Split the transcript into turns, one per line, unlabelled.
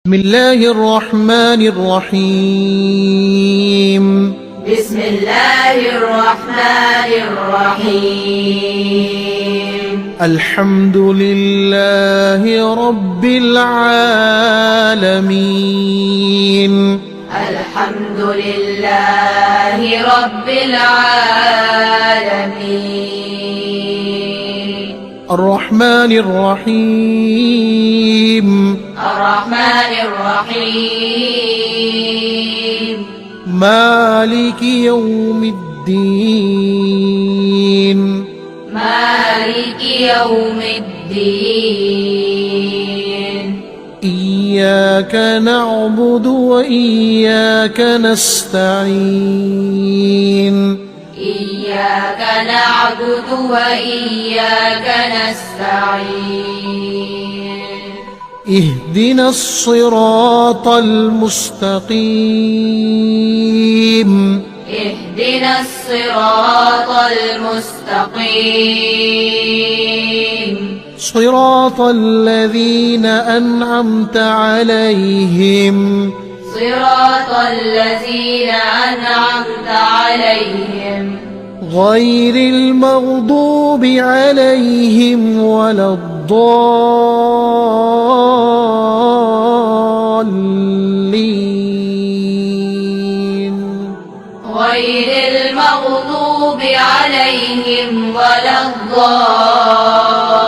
بسم الله الرحمن الرحيم.
بسم الله الرحمن الرحيم.
الحمد لله رب العالمين.
الحمد لله رب العالمين.
الرحمن الرحيم.
الرحمن الرحيم.
مالك يوم الدين.
مالك يوم الدين.
إياك نعبد وإياك نستعين.
إياك نعبد وإياك نستعين.
اهدنا الصراط المستقيم.
اهدنا الصراط المستقيم.
صراط الذين أنعمت عليهم.
صراط الذين أنعمت عليهم.
غير المغضوب عليهم ولا الضالين.
غير المغضوب عليهم ولا الضالين.